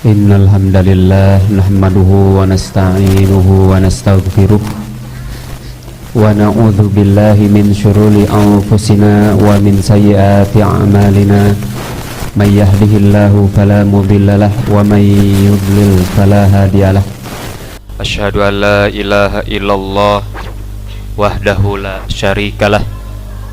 Innal hamdalillah nahmaduhu wa nasta'inuhu wa nastaghfiruh wa na'udzu billahi min syururi anfusina wa min sayyiati a'malina may yahdihillahu fala mudhillalah wa may yudlil fala hadiyalah. Asyhadu an la ilaha illallah wahdahu la syarikalah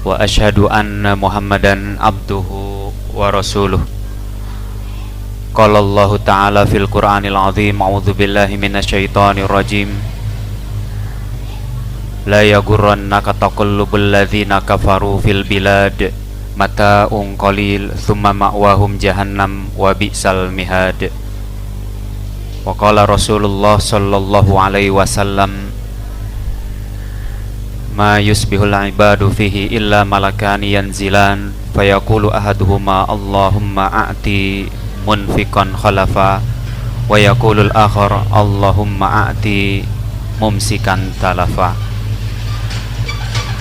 wa asyhadu anna Muhammadan abduhu wa rasuluh. Qala Allah Ta'ala fil Qur'anil Azim, a'udzu billahi minasyaitonir rajim. La yaghurrannaka taqallubul ladzina kafaru fil bilad mata'un qalil tsumma ma'wahum jahannam wa bi'sal mihad. Wa qala Rasulullah sallallahu alaihi wasallam, ma yusbihul ibadu fihi illa malakani yanzilan fayaqulu ahaduhuma Allahumma a'ti munfiqan khalafa wa yaqulul akhar Allahumma a'ti mumsikan talafa.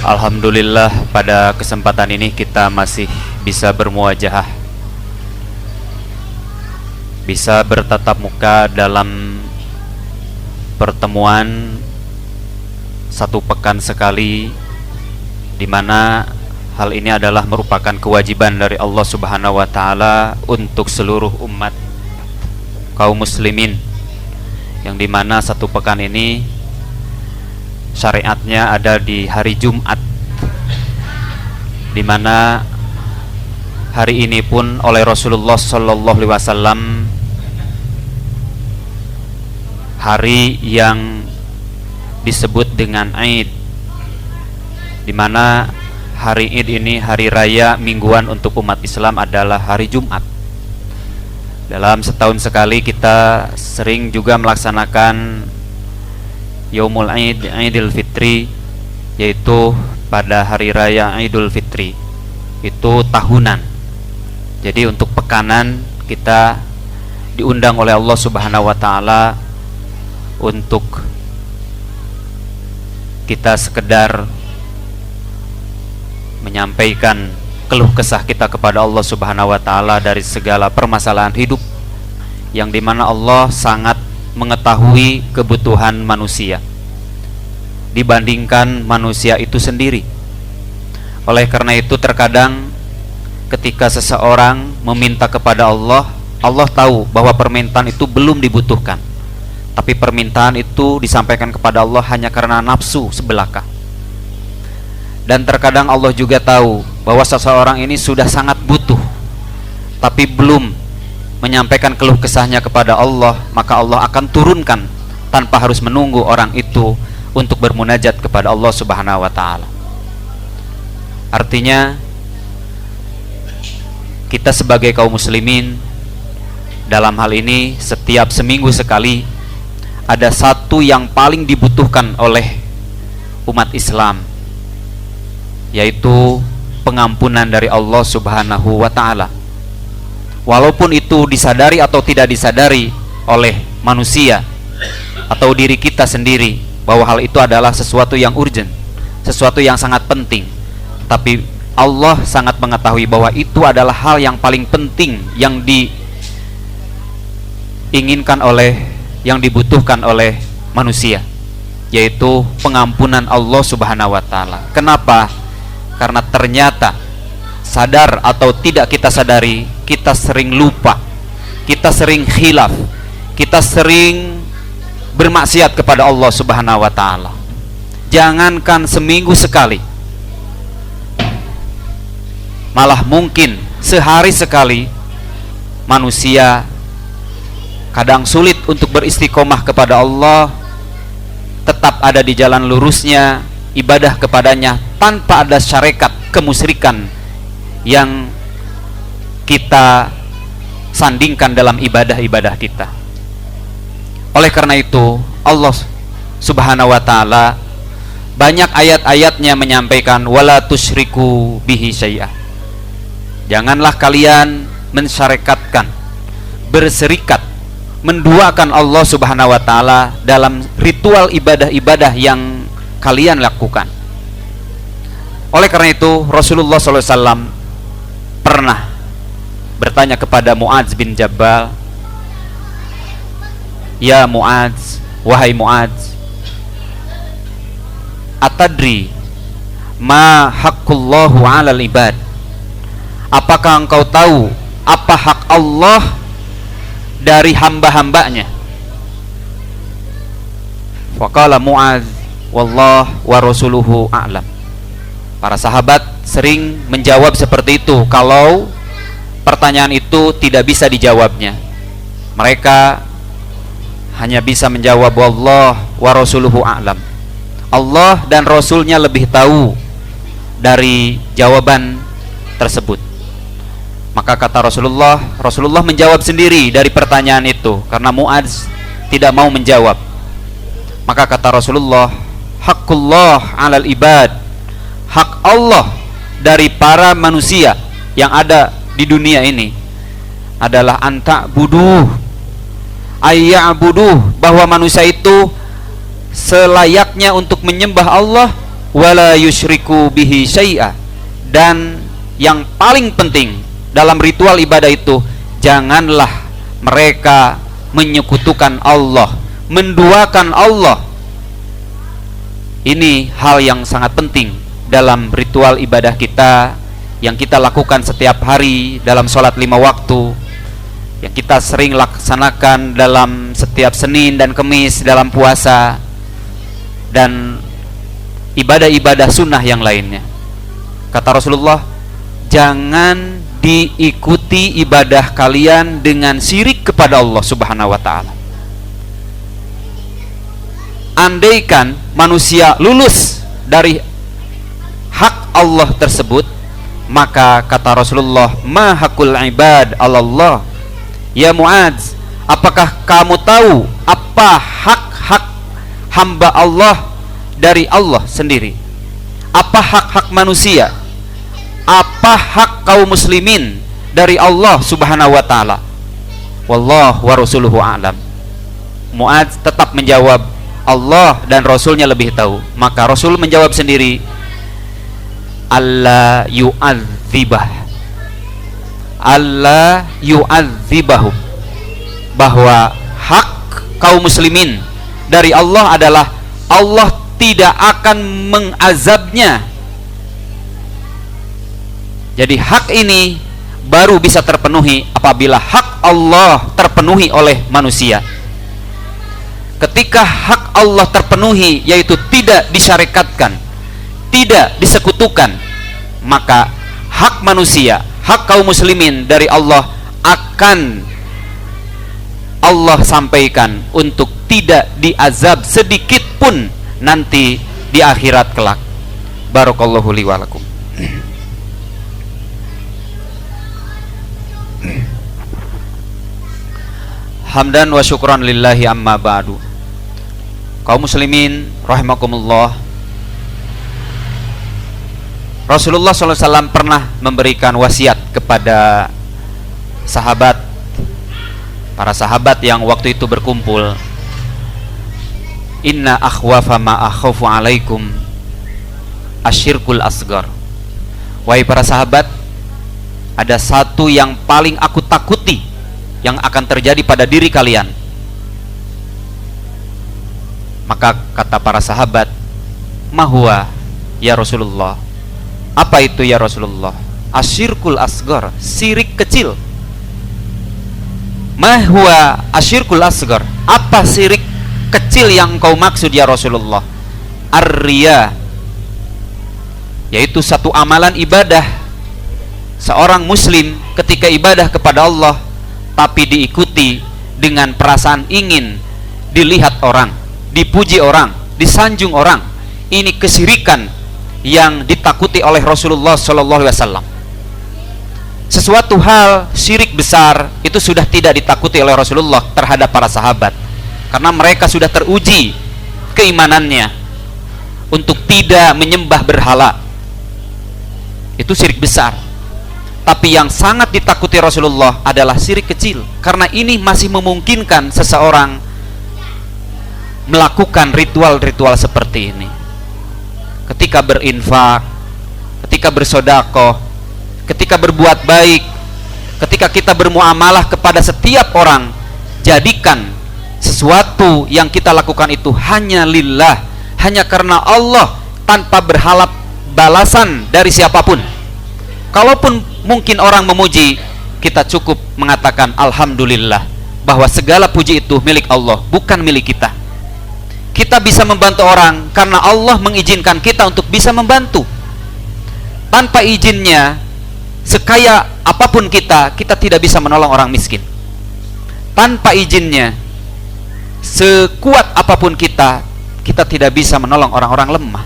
Alhamdulillah, pada kesempatan ini kita masih bisa bermuajahah, bisa bertatap muka dalam pertemuan satu pekan sekali, di mana hal ini adalah merupakan kewajiban dari Allah Subhanahu wa Ta'ala untuk seluruh umat kaum muslimin, yang dimana satu pekan ini syariatnya ada di hari Jumat, dimana hari ini pun oleh Rasulullah Sallallahu Alaihi Wasallam hari yang disebut dengan Id, dimana hari Id ini, hari raya mingguan untuk umat Islam, adalah hari Jumat. Dalam setahun sekali kita sering juga melaksanakan Yaumul Id, Idul Fitri, yaitu pada hari raya Idul Fitri. Itu tahunan. Jadi untuk pekanan kita diundang oleh Allah Subhanahu wa Ta'ala untuk kita sekedar menyampaikan keluh kesah kita kepada Allah Subhanahu wa Ta'ala dari segala permasalahan hidup, yang dimana Allah sangat mengetahui kebutuhan manusia dibandingkan manusia itu sendiri. Oleh karena itu terkadang ketika seseorang meminta kepada Allah, Allah tahu bahwa permintaan itu belum dibutuhkan, tapi permintaan itu disampaikan kepada Allah hanya karena nafsu sebelaka. Dan terkadang Allah juga tahu bahwa seseorang ini sudah sangat butuh, tapi belum menyampaikan keluh kesahnya kepada Allah, maka Allah akan turunkan tanpa harus menunggu orang itu untuk bermunajat kepada Allah Subhanahu wa Ta'ala. Artinya kita sebagai kaum muslimin dalam hal ini setiap seminggu sekali ada satu yang paling dibutuhkan oleh umat Islam, yaitu pengampunan dari Allah Subhanahu wa Ta'ala. Walaupun itu disadari atau tidak disadari oleh manusia atau diri kita sendiri bahwa hal itu adalah sesuatu yang urgent, sesuatu yang sangat penting, tapi Allah sangat mengetahui bahwa itu adalah hal yang paling penting, yang diinginkan oleh, yang dibutuhkan oleh manusia, yaitu pengampunan Allah Subhanahu wa Ta'ala. Kenapa? Karena ternyata sadar atau tidak kita sadari, kita sering lupa, kita sering khilaf, kita sering bermaksiat kepada Allah Subhanahu wa Ta'ala. Jangankan seminggu sekali, malah mungkin sehari sekali manusia kadang sulit untuk beristiqomah kepada Allah, tetap ada di jalan lurusnya ibadah kepadanya tanpa ada syarikat kemusyrikan yang kita sandingkan dalam ibadah-ibadah kita. Oleh karena itu Allah Subhanahu wa Ta'ala banyak ayat-ayatnya menyampaikan wala tusyriku bihi syai'ah. Janganlah kalian mensyarikatkan, berserikat, menduakan Allah Subhanahu wa Ta'ala dalam ritual ibadah-ibadah yang kalian lakukan. Oleh karena itu Rasulullah SAW pernah bertanya kepada Mu'adz bin Jabal, Ya Mu'adz, wahai Mu'adz, atadri ma haqqullahu 'alal ibad, apakah engkau tahu apa hak Allah dari hamba-hambanya? Faqala Mu'adz, wallah wa rasuluhu a'lam. Para sahabat sering menjawab seperti itu kalau pertanyaan itu tidak bisa dijawabnya. Mereka hanya bisa menjawab wallah wa rasuluhu a'lam. Allah dan Rasulnya lebih tahu dari jawaban tersebut. Maka kata Rasulullah menjawab sendiri dari pertanyaan itu karena Mu'adz tidak mau menjawab. Maka kata Rasulullah, haqqullah 'alal ibad, hak Allah dari para manusia yang ada di dunia ini adalah anta buduh, ayya'buduh, bahwa manusia itu selayaknya untuk menyembah Allah, wala yusyriku bihi syai'a, dan yang paling penting dalam ritual ibadah itu, janganlah mereka menyekutukan Allah, menduakan Allah. Ini hal yang sangat penting dalam ritual ibadah kita yang kita lakukan setiap hari dalam sholat 5 waktu, yang kita sering laksanakan dalam setiap Senin dan Kemis dalam puasa, dan ibadah-ibadah sunnah yang lainnya. Kata Rasulullah, jangan diikuti ibadah kalian dengan syirik kepada Allah Subhanahu wa ta'ala. Andaikan manusia lulus dari hak Allah tersebut, maka kata Rasulullah, ma haqqul ibad Allah. Ya Mu'adz, apakah kamu tahu apa hak-hak hamba Allah dari Allah sendiri? Apa hak-hak manusia? Apa hak kaum muslimin dari Allah Subhanahu wa ta'ala? Wallah wa rasuluhu a'lam. Mu'adz tetap menjawab, Allah dan Rasulnya lebih tahu. Maka Rasul menjawab sendiri, Allah yu'adzibah, Allah yu'adzibahum, bahwa hak kaum muslimin dari Allah adalah Allah tidak akan mengazabnya. Jadi hak ini baru bisa terpenuhi apabila hak Allah terpenuhi oleh manusia. Ketika hak Allah terpenuhi, yaitu tidak disyarikatkan, tidak disekutukan, maka hak manusia, hak kaum muslimin dari Allah akan Allah sampaikan untuk tidak diazab sedikit pun nanti di akhirat kelak. Barakallahu li wa lakum. Hamdan wa syukran lillahi amma ba'du. Kaum muslimin rahimakumullah, Rasulullah SAW pernah memberikan wasiat kepada sahabat, para sahabat yang waktu itu berkumpul. Inna akhwafa ma akhafu alaikum asyirkul asgar. Wahai para sahabat, ada satu yang paling aku takuti yang akan terjadi pada diri kalian. Maka kata para sahabat, mahwa ya Rasulullah, apa itu ya Rasulullah? Asyirkul asgar, syirik kecil. Mahwa asyirkul asgar, apa syirik kecil yang kau maksud ya Rasulullah? Ar-riya, yaitu satu amalan ibadah seorang muslim ketika ibadah kepada Allah tapi diikuti dengan perasaan ingin dilihat orang, dipuji orang, disanjung orang. Ini kesyirikan yang ditakuti oleh Rasulullah SAW. Sesuatu hal syirik besar itu sudah tidak ditakuti oleh Rasulullah terhadap para sahabat, karena mereka sudah teruji keimanannya untuk tidak menyembah berhala. Itu syirik besar. Tapi yang sangat ditakuti Rasulullah adalah syirik kecil, karena ini masih memungkinkan seseorang melakukan ritual-ritual seperti ini. Ketika berinfak, ketika bersedekah, ketika berbuat baik, ketika kita bermuamalah kepada setiap orang, jadikan sesuatu yang kita lakukan itu hanya lillah, hanya karena Allah, tanpa berharap balasan dari siapapun. Kalaupun mungkin orang memuji, kita cukup mengatakan alhamdulillah, bahwa segala puji itu milik Allah, bukan milik kita. Kita bisa membantu orang karena Allah mengizinkan kita untuk bisa membantu. Tanpa izinnya, sekaya apapun kita tidak bisa menolong orang miskin. Tanpa izinnya, sekuat apapun kita tidak bisa menolong orang-orang lemah.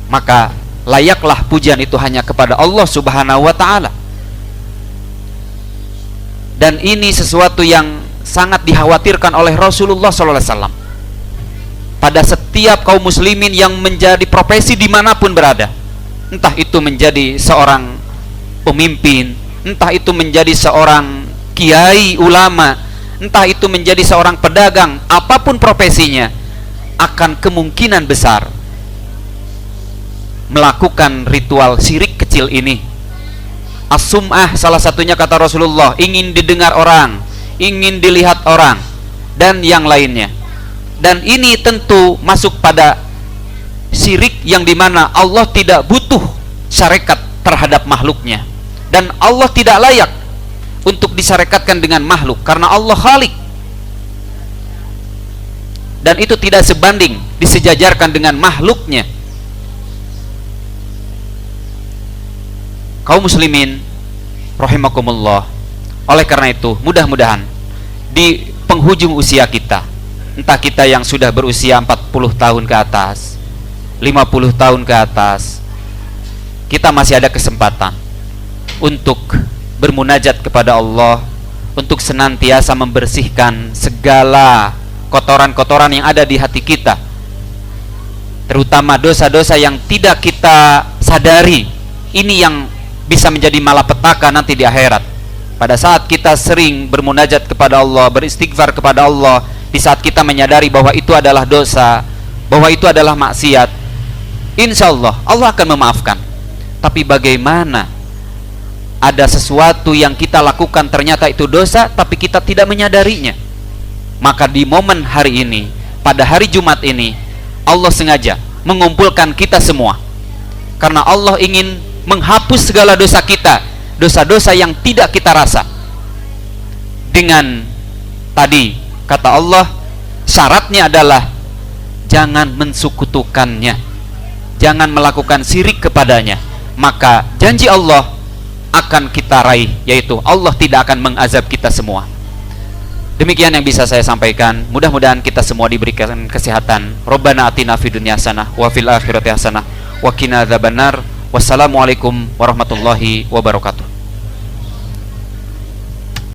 Maka layaklah pujian itu hanya kepada Allah Subhanahu wa ta'ala. Dan ini sesuatu yang sangat dikhawatirkan oleh Rasulullah SAW pada setiap kaum muslimin yang menjadi profesi dimanapun berada. Entah itu menjadi seorang pemimpin, entah itu menjadi seorang kiai ulama, entah itu menjadi seorang pedagang, apapun profesinya, akan kemungkinan besar melakukan ritual syirik kecil ini. As-sum'ah salah satunya, kata Rasulullah, ingin didengar orang, ingin dilihat orang, dan yang lainnya. Dan ini tentu masuk pada syirik yang dimana Allah tidak butuh syarikat terhadap makhluknya, dan Allah tidak layak untuk disyarikatkan dengan makhluk karena Allah Khalik. Dan itu tidak sebanding disejajarkan dengan makhluknya. Kaum muslimin rahimakumullah, oleh karena itu mudah-mudahan di penghujung usia kita, entah kita yang sudah berusia 40 tahun ke atas, 50 tahun ke atas, kita masih ada kesempatan untuk bermunajat kepada Allah, untuk senantiasa membersihkan segala kotoran-kotoran yang ada di hati kita, terutama dosa-dosa yang tidak kita sadari. Ini yang bisa menjadi malapetaka nanti di akhirat. Pada saat kita sering bermunajat kepada Allah, beristighfar kepada Allah, di saat kita menyadari bahwa itu adalah dosa, bahwa itu adalah maksiat, insya Allah Allah akan memaafkan. Tapi bagaimana ada sesuatu yang kita lakukan ternyata itu dosa, tapi kita tidak menyadarinya? Maka di momen hari ini, pada hari Jumat ini, Allah sengaja mengumpulkan kita semua karena Allah ingin menghapus segala dosa kita, dosa-dosa yang tidak kita rasa. Dengan tadi kata Allah, syaratnya adalah jangan mensekutukannya, jangan melakukan syirik kepadanya. Maka janji Allah akan kita raih, yaitu Allah tidak akan mengazab kita semua. Demikian yang bisa saya sampaikan. Mudah-mudahan kita semua diberikan kesehatan. Rabbana atina fid dunya hasanah wa fil akhirati hasanah wa qina adzabannar. Wassalamualaikum warahmatullahi wabarakatuh.